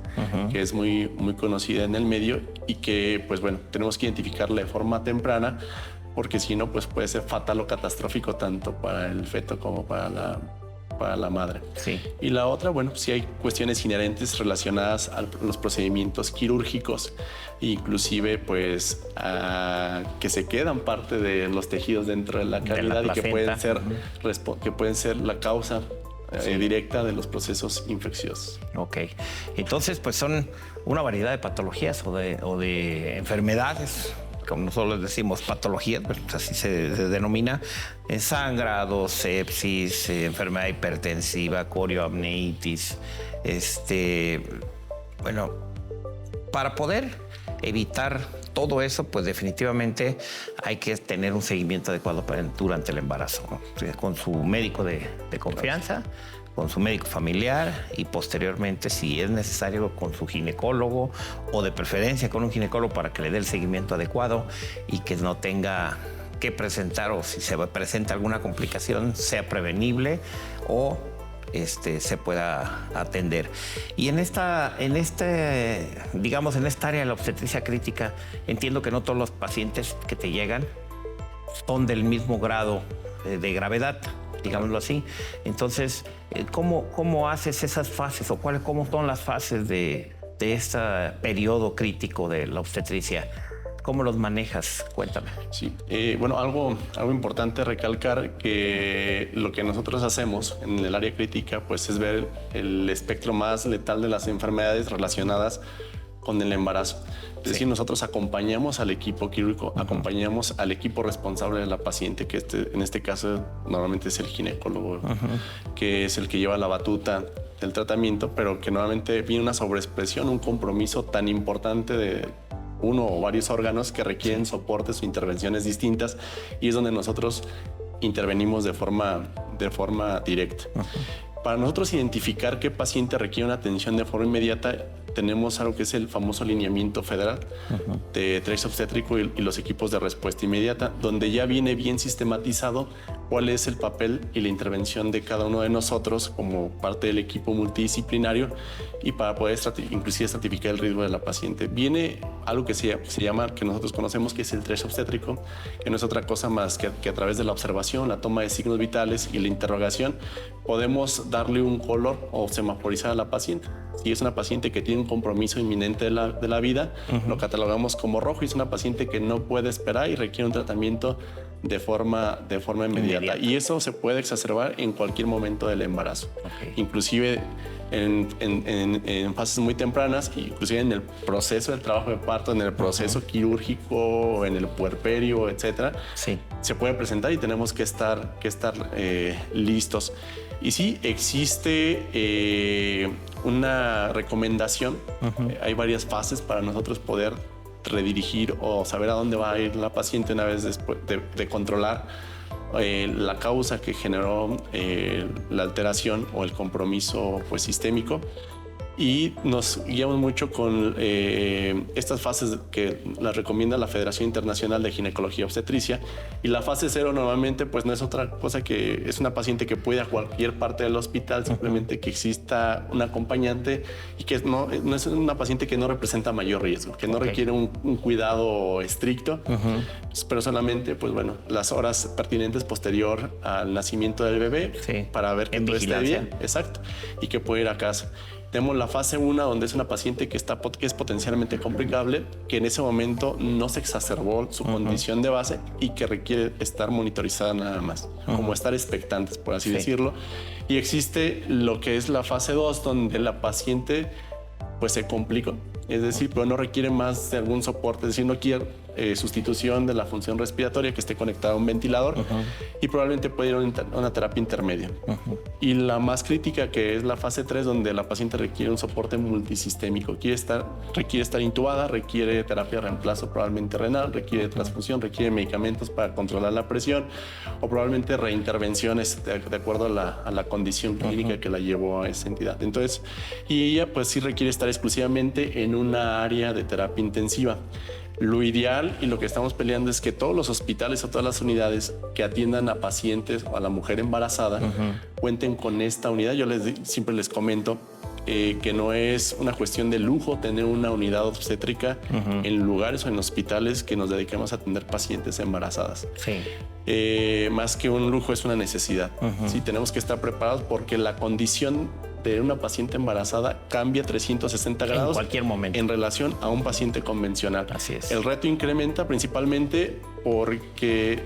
que es muy, muy conocida en el medio y que pues bueno, tenemos que identificarla de forma temprana, porque si no pues puede ser fatal o catastrófico tanto para el feto como para la madre. Sí. Y la otra, bueno, sí hay cuestiones inherentes relacionadas a los procedimientos quirúrgicos, inclusive pues que se quedan parte de los tejidos dentro de la cavidad y que pueden ser la causa directa de los procesos infecciosos. Ok. Entonces, pues son una variedad de patologías o de enfermedades, como nosotros les decimos patologías, pues así se denomina, sangrado, sepsis, enfermedad hipertensiva, coriamnitis. Bueno, para poder evitar todo eso, pues definitivamente hay que tener un seguimiento adecuado durante el embarazo, ¿no? Con su médico de confianza, con su médico familiar y posteriormente, si es necesario, con su ginecólogo o de preferencia con un ginecólogo para que le dé el seguimiento adecuado y que no tenga que presentar, o si se presenta alguna complicación, sea prevenible o se pueda atender. Y en esta área de la obstetricia crítica, entiendo que no todos los pacientes que te llegan son del mismo grado de gravedad, digámoslo así. Entonces, ¿cómo haces esas fases o cómo son las fases de este periodo crítico de la obstetricia? ¿Cómo los manejas? Cuéntame. Sí, bueno, algo importante recalcar, que lo que nosotros hacemos en el área crítica pues es ver el espectro más letal de las enfermedades relacionadas con el embarazo. Es decir, nosotros acompañamos al equipo quirúrgico, acompañamos al equipo responsable de la paciente, que en este caso normalmente es el ginecólogo, que es el que lleva la batuta del tratamiento, pero que normalmente viene una sobreexpresión, un compromiso tan importante de uno o varios órganos que requieren soportes o intervenciones distintas, y es donde nosotros intervenimos de forma directa. Para nosotros identificar qué paciente requiere una atención de forma inmediata, tenemos algo que es el famoso lineamiento federal de trace obstétrico y los equipos de respuesta inmediata, donde ya viene bien sistematizado cuál es el papel y la intervención de cada uno de nosotros como parte del equipo multidisciplinario, y para poder inclusive estratificar el riesgo de la paciente. Viene algo que se llama, que nosotros conocemos, que es el trace obstétrico, que no es otra cosa más que a través de la observación, la toma de signos vitales y la interrogación, podemos darle un color o semaforizar a la paciente. Si es una paciente que tiene un compromiso inminente de la vida, lo catalogamos como rojo, y es una paciente que no puede esperar y requiere un tratamiento de forma inmediata. Y eso se puede exacerbar en cualquier momento del embarazo. Inclusive en fases muy tempranas, inclusive en el proceso del trabajo de parto, en el proceso quirúrgico, en el puerperio, etcétera, se puede presentar y tenemos que estar listos. Y sí, existe una recomendación. Hay varias fases para nosotros poder redirigir o saber a dónde va a ir la paciente una vez después de controlar la causa que generó la alteración o el compromiso pues sistémico. Y nos guiamos mucho con estas fases que las recomienda la Federación Internacional de Ginecología y Obstetricia. Y la fase 0 normalmente pues no es otra cosa que es una paciente que puede ir a cualquier parte del hospital, simplemente que exista un acompañante, y que no es una paciente que no representa mayor riesgo, que no requiere un cuidado estricto, pero solamente pues bueno, las horas pertinentes posterior al nacimiento del bebé para ver que todo esté bien. Exacto. Y que puede ir a casa. Tenemos la fase 1, donde es una paciente que es potencialmente complicable, que en ese momento no se exacerbó su condición de base y que requiere estar monitorizada nada más, como estar expectantes, por así decirlo. Y existe lo que es la fase 2, donde la paciente pues se complicó, es decir, pero no requiere más de algún soporte, es decir, no quiere sustitución de la función respiratoria, que esté conectada a un ventilador, y probablemente puede ir a una terapia intermedia. Y la más crítica, que es la fase 3, donde la paciente requiere un soporte multisistémico, requiere estar intubada, requiere terapia de reemplazo probablemente renal, requiere transfusión, requiere medicamentos para controlar la presión, o probablemente reintervenciones de acuerdo a la condición clínica que la llevó a esa entidad. Entonces, y ella pues sí requiere estar exclusivamente en una área de terapia intensiva. Lo ideal y lo que estamos peleando es que todos los hospitales o todas las unidades que atiendan a pacientes o a la mujer embarazada cuenten con esta unidad. Yo siempre les comento que no es una cuestión de lujo tener una unidad obstétrica en lugares o en hospitales que nos dediquemos a atender pacientes embarazadas. Sí. Más que un lujo, es una necesidad. Sí, tenemos que estar preparados porque la condición de una paciente embarazada cambia 360 grados en cualquier momento en relación a un paciente convencional. Así es. El reto incrementa principalmente porque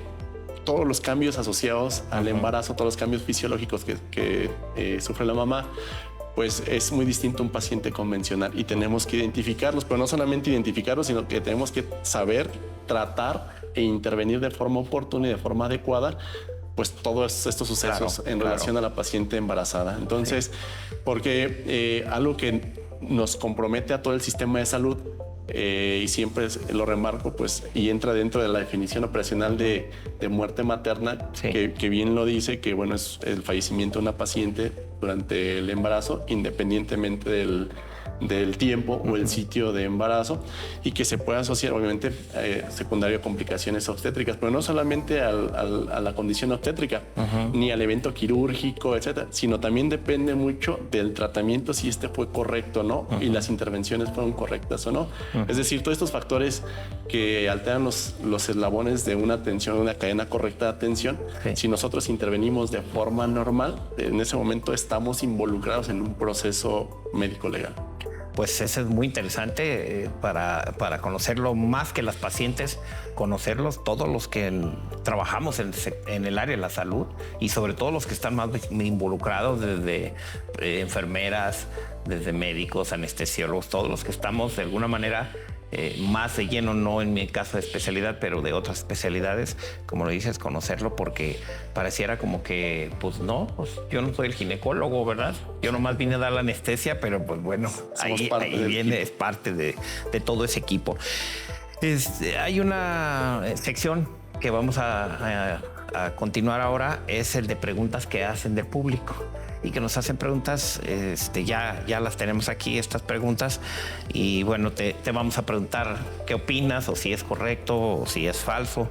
todos los cambios asociados al embarazo, todos los cambios fisiológicos que sufre la mamá, pues es muy distinto a un paciente convencional y tenemos que identificarlos, pero no solamente identificarlos, sino que tenemos que saber tratar e intervenir de forma oportuna y de forma adecuada pues todos estos sucesos en relación a la paciente embarazada. Entonces, porque algo que nos compromete a todo el sistema de salud, y siempre lo remarco, pues, y entra dentro de la definición operacional de muerte materna, que bien lo dice, que bueno, es el fallecimiento de una paciente durante el embarazo, independientemente del tiempo o el sitio de embarazo, y que se puede asociar obviamente secundario a complicaciones obstétricas, pero no solamente a la condición obstétrica ni al evento quirúrgico, etcétera, sino también depende mucho del tratamiento, si este fue correcto o no, y las intervenciones fueron correctas o no. Es decir, todos estos factores que alteran los eslabones de una atención, una cadena correcta de atención, si nosotros intervenimos de forma normal, en ese momento estamos involucrados en un proceso médico legal. Pues eso es muy interesante para conocerlo más que las pacientes, conocerlos todos los que trabajamos en el área de la salud y sobre todo los que están más involucrados, desde enfermeras, desde médicos, anestesiólogos, todos los que estamos de alguna manera más de lleno, no en mi caso de especialidad, pero de otras especialidades, como lo dices, conocerlo, porque pareciera como que, pues no, pues yo no soy el ginecólogo, ¿verdad? Yo nomás vine a dar la anestesia, pero pues bueno, ahí viene, es parte de todo ese equipo. Hay una sección que vamos a continuar ahora, es el de preguntas que hacen del público y que nos hacen preguntas. Ya las tenemos aquí, estas preguntas, y bueno, te vamos a preguntar qué opinas, o si es correcto o si es falso.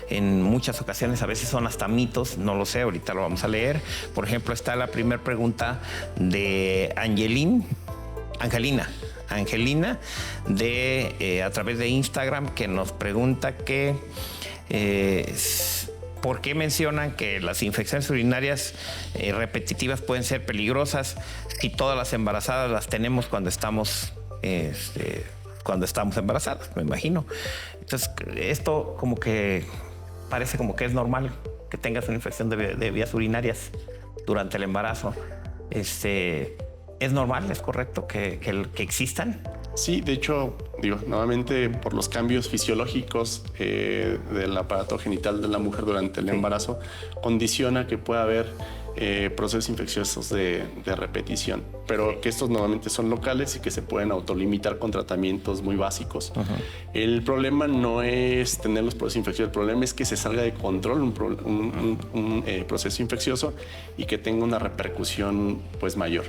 En muchas ocasiones a veces son hasta mitos, no lo sé, ahorita lo vamos a leer. Por ejemplo, está la primera pregunta de Angelina a través de Instagram, que nos pregunta que ¿por qué mencionan que las infecciones urinarias repetitivas pueden ser peligrosas si todas las embarazadas las tenemos cuando estamos embarazadas? Me imagino. Entonces, esto como que parece como que es normal que tengas una infección de vías urinarias durante el embarazo. ¿Es normal, es correcto que existan? Sí, de hecho, nuevamente por los cambios fisiológicos del aparato genital de la mujer durante el embarazo, condiciona que pueda haber procesos infecciosos de repetición, pero que estos normalmente son locales y que se pueden autolimitar con tratamientos muy básicos. El problema no es tener los procesos infecciosos, el problema es que se salga de control un proceso infeccioso y que tenga una repercusión pues mayor.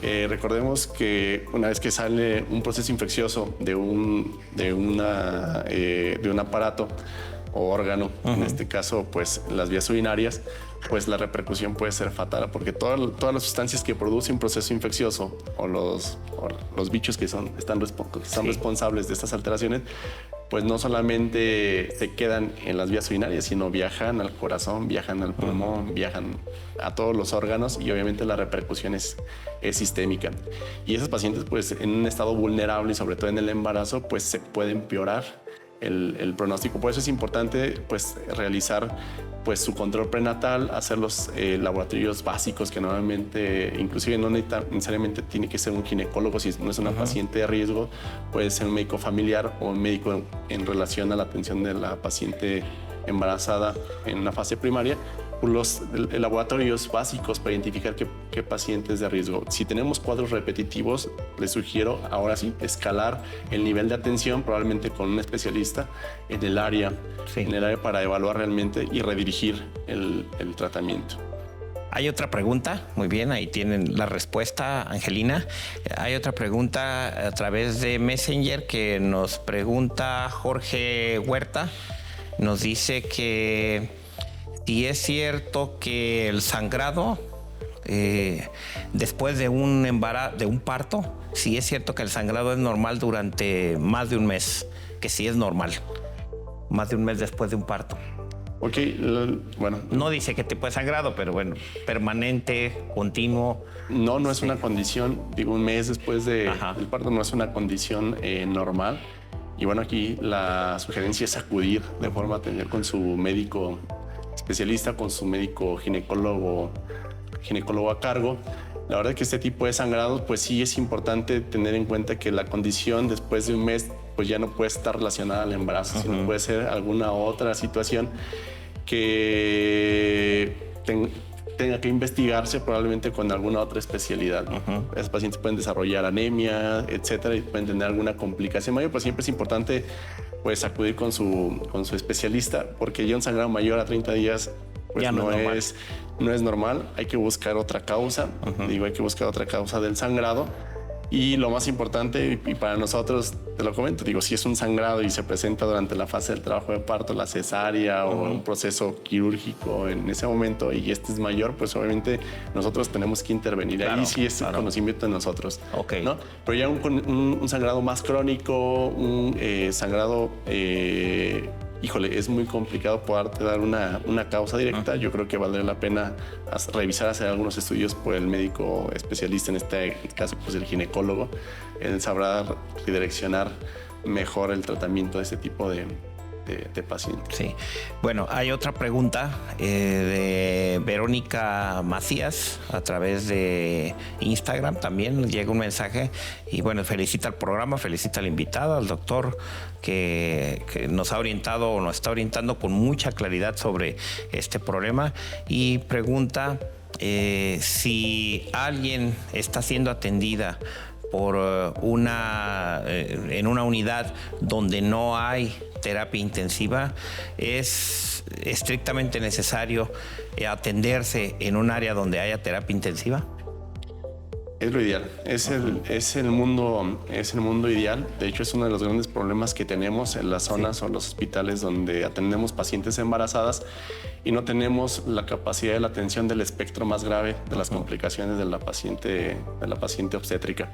Recordemos que una vez que sale un proceso infeccioso de un aparato o órgano, en este caso pues las vías urinarias, pues la repercusión puede ser fatal, porque todas las sustancias que produce un proceso infeccioso o los bichos que son responsables de estas alteraciones, pues no solamente se quedan en las vías urinarias, sino viajan al corazón, viajan al pulmón, viajan a todos los órganos, y obviamente la repercusión es sistémica. Y esos pacientes, pues en un estado vulnerable y sobre todo en el embarazo, pues se puede empeorar el pronóstico. Por eso es importante pues realizar pues su control prenatal, hacer los laboratorios básicos que normalmente, inclusive no necesariamente tiene que ser un ginecólogo, si no es una paciente de riesgo, puede ser un médico familiar o un médico en relación a la atención de la paciente embarazada en una fase primaria, los laboratorios básicos para identificar qué pacientes de riesgo. Si tenemos cuadros repetitivos, les sugiero ahora sí escalar el nivel de atención, probablemente con un especialista en el área para evaluar realmente y redirigir el tratamiento. Hay otra pregunta, muy bien, ahí tienen la respuesta, Angelina. Hay otra pregunta a través de Messenger que nos pregunta Jorge Huerta. Nos dice que si es cierto que el sangrado después de un parto, si es cierto que el sangrado es normal durante más de un mes, que sí es normal, más de un mes después de un parto. Ok, bueno. No dice qué tipo de sangrado, pero bueno, permanente, continuo. No es una condición, digo, un mes después del parto no es una condición normal. Y bueno, aquí la sugerencia es acudir de forma a tener con su médico especialista, con su médico ginecólogo a cargo. La verdad es que este tipo de sangrados, pues sí es importante tener en cuenta que la condición después de un mes pues ya no puede estar relacionada al embarazo, sino puede ser alguna otra situación que tenga que investigarse probablemente con alguna otra especialidad. Esos pacientes pueden desarrollar anemia, etcétera, y pueden tener alguna complicación mayor, pues siempre es importante pues acudir con su especialista, porque ya un sangrado mayor a 30 días pues ya no es normal. Hay que buscar otra causa, hay que buscar otra causa del sangrado. Y lo más importante, y para nosotros, te lo comento, si es un sangrado y se presenta durante la fase del trabajo de parto, la cesárea o un proceso quirúrgico en ese momento y este es mayor, pues obviamente nosotros tenemos que intervenir. Ahí sí es el conocimiento de nosotros. ¿No? Pero ya un sangrado más crónico, un sangrado... es muy complicado poderte dar una causa directa. Yo creo que valdría la pena hacer algunos estudios por el médico especialista, en este caso pues el ginecólogo. Él sabrá redireccionar mejor el tratamiento de este tipo de pacientes. Sí. Bueno, hay otra pregunta de Verónica Macías a través de Instagram. También llega un mensaje y bueno, felicita al programa, felicita al invitado, al doctor que nos ha orientado o nos está orientando con mucha claridad sobre este problema y pregunta si alguien está siendo atendida por en una unidad donde no hay terapia intensiva, ¿es estrictamente necesario atenderse en un área donde haya terapia intensiva? Es lo ideal, es el mundo ideal. De hecho, es uno de los grandes problemas que tenemos en las zonas o los hospitales donde atendemos pacientes embarazadas y no tenemos la capacidad de la atención del espectro más grave de las complicaciones de la paciente obstétrica.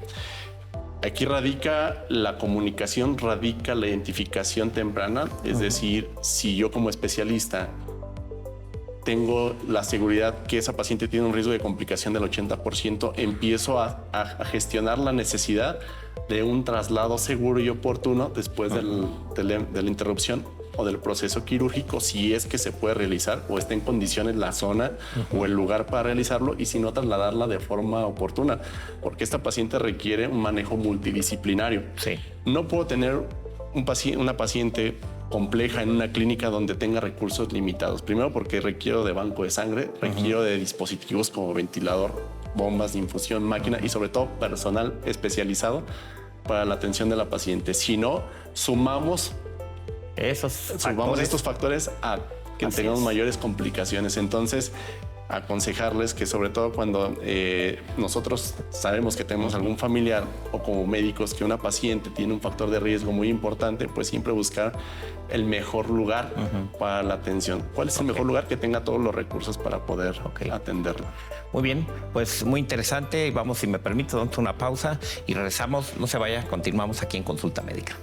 Aquí radica la comunicación, radica la identificación temprana, es decir, si yo como especialista tengo la seguridad que esa paciente tiene un riesgo de complicación del 80%, empiezo a gestionar la necesidad de un traslado seguro y oportuno después de la interrupción o del proceso quirúrgico, si es que se puede realizar o está en condiciones la zona o el lugar para realizarlo, y si no, trasladarla de forma oportuna, porque esta paciente requiere un manejo multidisciplinario. Sí. No puedo tener una paciente compleja en una clínica donde tenga recursos limitados. Primero porque requiero de banco de sangre, requiero de dispositivos como ventilador, bombas de infusión, máquina y sobre todo personal especializado para la atención de la paciente. Si no, sumamos estos factores a que tengamos mayores complicaciones. Entonces, aconsejarles que sobre todo cuando nosotros sabemos que tenemos algún familiar o como médicos que una paciente tiene un factor de riesgo muy importante, pues siempre buscar el mejor lugar para la atención. ¿Cuál es el mejor lugar? Que tenga todos los recursos para poder atenderlo. Muy bien, pues muy interesante. Vamos, si me permite, damos una pausa y regresamos. No se vaya, continuamos aquí en Consulta Médica.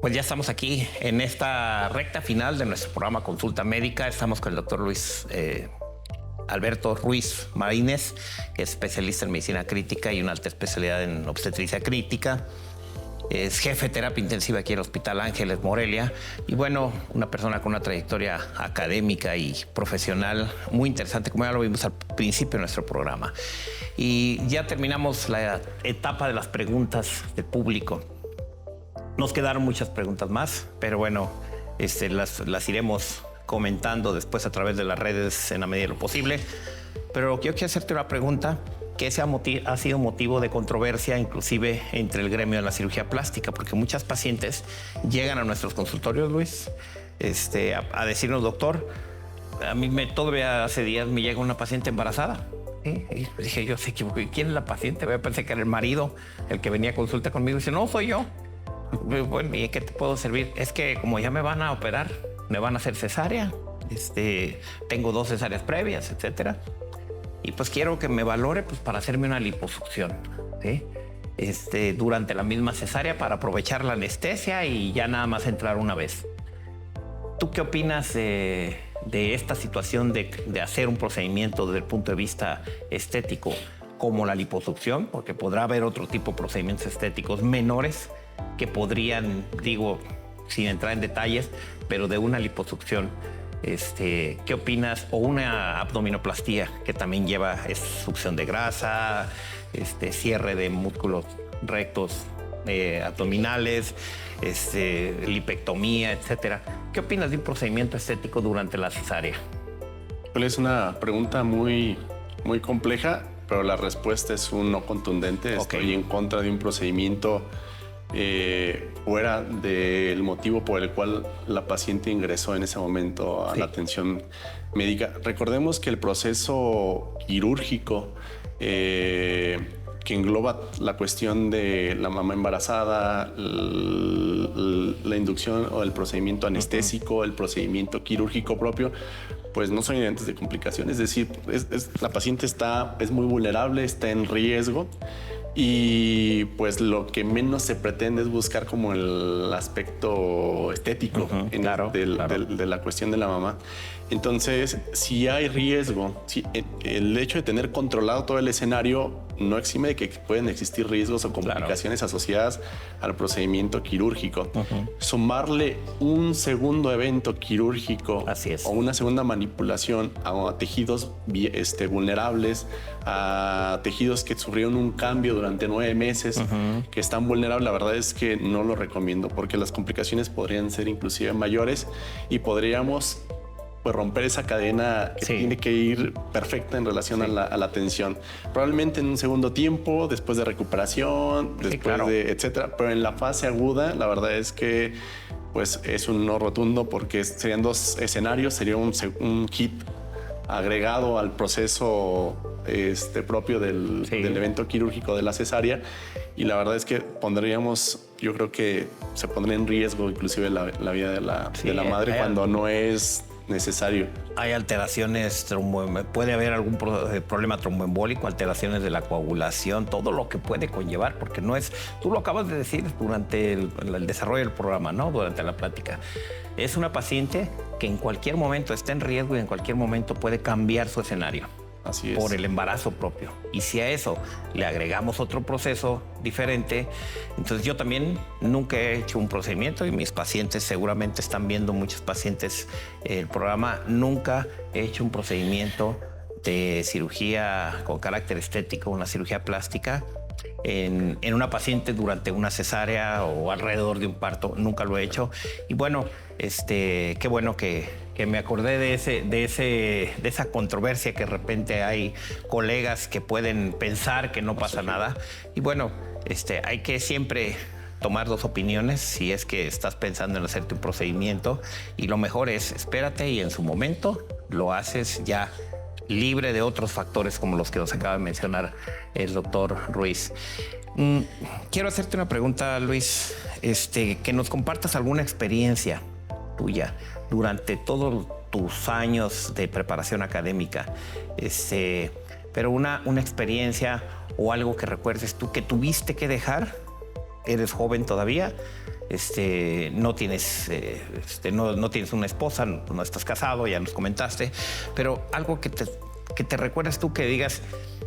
Pues ya estamos aquí en esta recta final de nuestro programa Consulta Médica. Estamos con el doctor Alberto Ruiz Marínez, que es especialista en medicina crítica y una alta especialidad en obstetricia crítica. Es jefe de terapia intensiva aquí en el Hospital Ángeles Morelia. Y bueno, una persona con una trayectoria académica y profesional muy interesante, como ya lo vimos al principio de nuestro programa. Y ya terminamos la etapa de las preguntas del público. Nos quedaron muchas preguntas más, pero bueno, las iremos comentando después a través de las redes en la medida de lo posible. Pero yo quiero hacerte una pregunta que ha sido motivo de controversia, inclusive entre el gremio de la cirugía plástica, porque muchas pacientes llegan a nuestros consultorios, Luis, a decirnos, doctor, a mí todavía hace días me llega una paciente embarazada. Y dije, yo sé quién es la paciente. Pensé que era el marido el que venía a consulta conmigo. Y dice, no, soy yo. Bueno, ¿y qué te puedo servir? Es que como ya me van a operar, me van a hacer cesárea. Tengo 2 cesáreas previas, etcétera. Y pues quiero que me valore pues, para hacerme una liposucción, ¿sí? Durante la misma cesárea para aprovechar la anestesia y ya nada más entrar una vez. ¿Tú qué opinas de esta situación de hacer un procedimiento desde el punto de vista estético como la liposucción? Porque podrá haber otro tipo de procedimientos estéticos menores que podrían, digo, sin entrar en detalles, pero de una liposucción. ¿Qué opinas? O una abdominoplastía que también lleva succión de grasa, cierre de músculos rectos abdominales, lipectomía, etcétera. ¿Qué opinas de un procedimiento estético durante la cesárea? Es una pregunta muy, muy compleja, pero la respuesta es un no contundente. Okay. Estoy en contra de un procedimiento fuera del motivo por el cual la paciente ingresó en ese momento a la atención médica. Recordemos que el proceso quirúrgico que engloba la cuestión de la mamá embarazada, la inducción o el procedimiento anestésico, el procedimiento quirúrgico propio, pues no son inherentes de complicaciones. Es decir, la paciente es muy vulnerable, está en riesgo. Y pues lo que menos se pretende es buscar como el aspecto estético de la cuestión de la mamá. Entonces, si hay riesgo, el hecho de tener controlado todo el escenario no exime de que pueden existir riesgos o complicaciones asociadas al procedimiento quirúrgico. Sumarle un segundo evento quirúrgico o una segunda manipulación a tejidos vulnerables, a tejidos que sufrieron un cambio durante 9 meses, que están vulnerables, la verdad es que no lo recomiendo porque las complicaciones podrían ser inclusive mayores y podríamos romper esa cadena que tiene que ir perfecta en relación a la atención. Probablemente en un segundo tiempo, después de recuperación, después de etcétera. Pero en la fase aguda, la verdad es que pues es un no rotundo porque serían 2 escenarios. Sería un kit agregado al proceso propio del evento quirúrgico de la cesárea. Y la verdad es que yo creo que se pondría en riesgo inclusive la vida de la madre cuando no es necesario. Hay alteraciones, puede haber algún problema tromboembólico, alteraciones de la coagulación, todo lo que puede conllevar, porque no es, tú lo acabas de decir durante el desarrollo del programa, ¿no? Durante la plática. Es una paciente que en cualquier momento está en riesgo y en cualquier momento puede cambiar su escenario. Así es. Por el embarazo propio. Y si a eso le agregamos otro proceso diferente, entonces yo también nunca he hecho un procedimiento y mis pacientes seguramente están viendo muchos pacientes el programa. Nunca he hecho un procedimiento de cirugía con carácter estético, una cirugía plástica en una paciente durante una cesárea o alrededor de un parto. Nunca lo he hecho. Y bueno, qué bueno que me acordé de esa controversia que de repente hay colegas que pueden pensar que no pasa nada. Y bueno, hay que siempre tomar 2 opiniones si es que estás pensando en hacerte un procedimiento. Y lo mejor es espérate y en su momento lo haces ya libre de otros factores como los que nos acaba de mencionar el doctor Ruiz. Quiero hacerte una pregunta, Luis, que nos compartas alguna experiencia tuya durante todos tus años de preparación académica, pero una experiencia o algo que recuerdes tú que tuviste que dejar. Eres joven todavía, no tienes una esposa, no estás casado, ya nos comentaste, pero algo que te recuerdas tú que digas,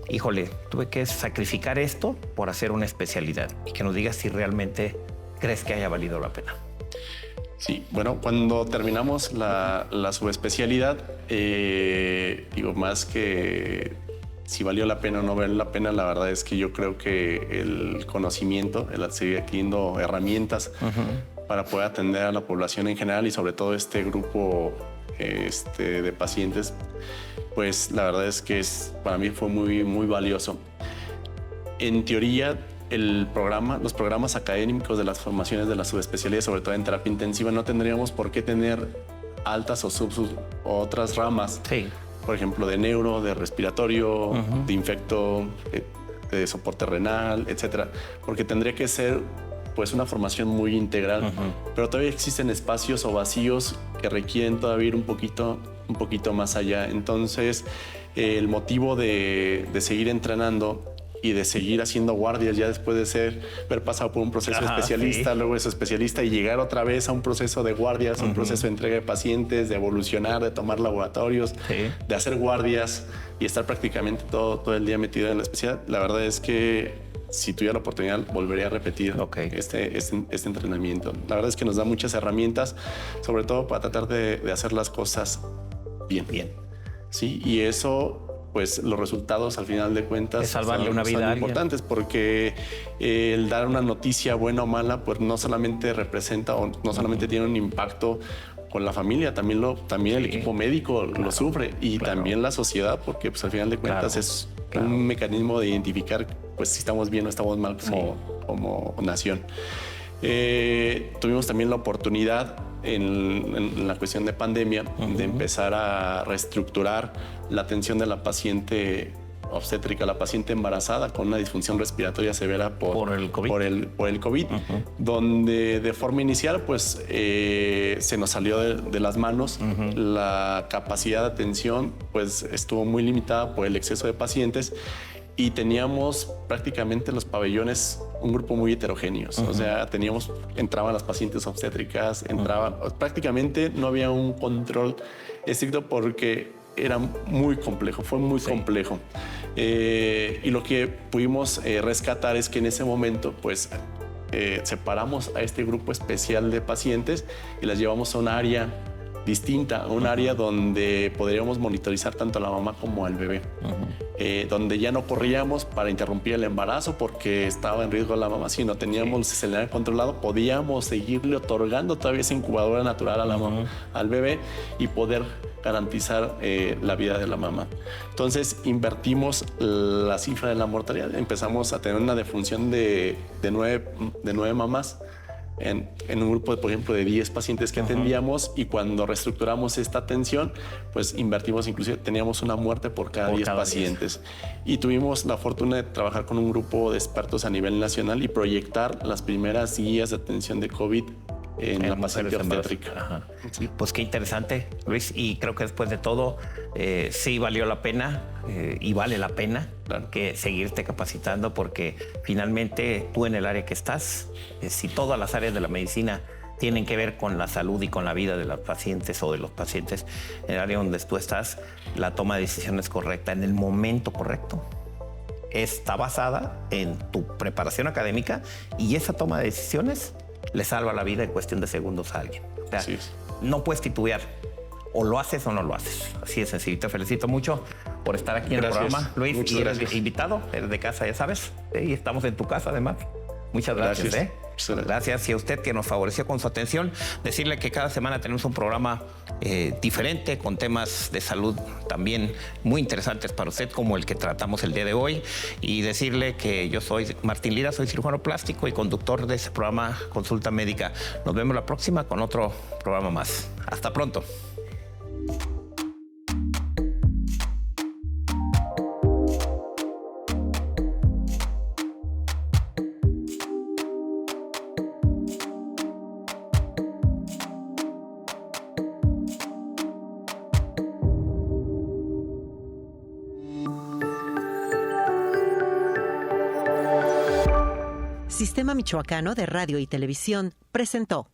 híjole, tuve que sacrificar esto por hacer una especialidad, y que nos digas si realmente crees que haya valido la pena. Sí, bueno, cuando terminamos la subespecialidad, más que si valió la pena o no valió la pena, la verdad es que yo creo que el conocimiento, el seguir adquiriendo herramientas para poder atender a la población en general y sobre todo este grupo de pacientes, pues la verdad es que para mí fue muy, muy valioso. En teoría, los programas académicos de las formaciones de las subespecialidades, sobre todo en terapia intensiva, no tendríamos por qué tener altas o otras ramas. Sí. Por ejemplo, de neuro, de respiratorio, de infecto, de soporte renal, etcétera, porque tendría que ser pues una formación muy integral, pero todavía existen espacios o vacíos que requieren todavía ir un poquito más allá. Entonces, el motivo de seguir entrenando y de seguir haciendo guardias ya después de haber pasado por un proceso especialista, luego eso especialista, y llegar otra vez a un proceso de guardias, un proceso de entrega de pacientes, de evolucionar, de tomar laboratorios, de hacer guardias y estar prácticamente todo el día metido en la especialidad. La verdad es que si tuviera la oportunidad, volvería a repetir este entrenamiento. La verdad es que nos da muchas herramientas, sobre todo para tratar de hacer las cosas bien. Sí, y eso, pues los resultados al final de cuentas es salvarle una vida son importantes, porque el dar una noticia buena o mala, pues no solamente representa o no solamente tiene un impacto con la familia, también el equipo médico lo sufre, y también la sociedad, porque pues al final de cuentas es un mecanismo de identificar pues si estamos bien o estamos mal como nación. Tuvimos también la oportunidad en la cuestión de pandemia de empezar a reestructurar la atención de la paciente obstétrica, la paciente embarazada con una disfunción respiratoria severa por el COVID, donde de forma inicial pues se nos salió de las manos. La capacidad de atención pues estuvo muy limitada por el exceso de pacientes, y teníamos prácticamente los pabellones un grupo muy heterogéneo. O sea, entraban las pacientes obstétricas, prácticamente no había un control estricto porque era muy complejo, fue muy complejo. Y lo que pudimos rescatar es que en ese momento, pues, separamos a este grupo especial de pacientes y las llevamos a un área distinta, un área donde podríamos monitorizar tanto a la mamá como al bebé, donde ya no corríamos para interrumpir el embarazo porque estaba en riesgo la mamá, sino teníamos el escenario controlado, podíamos seguirle otorgando todavía esa incubadora natural a la mamá, al bebé, y poder garantizar la vida de la mamá. Entonces invertimos la cifra de la mortalidad, empezamos a tener una defunción de 9 mamás en un grupo, por ejemplo, de 10 pacientes que atendíamos, y cuando reestructuramos esta atención, pues invertimos, inclusive teníamos una muerte por cada 10 pacientes. Y tuvimos la fortuna de trabajar con un grupo de expertos a nivel nacional y proyectar las primeras guías de atención de COVID en la paciente obstétrica. Sí, pues qué interesante, Luis, y creo que después de todo sí valió la pena y vale la pena que seguirte capacitando, porque finalmente tú en el área que estás, si todas las áreas de la medicina tienen que ver con la salud y con la vida de los pacientes o de los pacientes, en el área donde tú estás, la toma de decisiones correcta en el momento correcto está basada en tu preparación académica, y esa toma de decisiones le salva la vida en cuestión de segundos a alguien. O sea, no puedes titubear. O lo haces o no lo haces. Así de sencillo. Te felicito mucho por estar aquí en el programa, Luis. Muchas y eres invitado, eres de casa, ya sabes. Y estamos en tu casa, además. Muchas gracias. Gracias. Y a usted que nos favoreció con su atención, decirle que cada semana tenemos un programa diferente, con temas de salud también muy interesantes para usted, como el que tratamos el día de hoy. Y decirle que yo soy Martín Lira, soy cirujano plástico y conductor de ese programa Consulta Médica. Nos vemos la próxima con otro programa más. Hasta pronto. Sistema Michoacano de Radio y Televisión presentó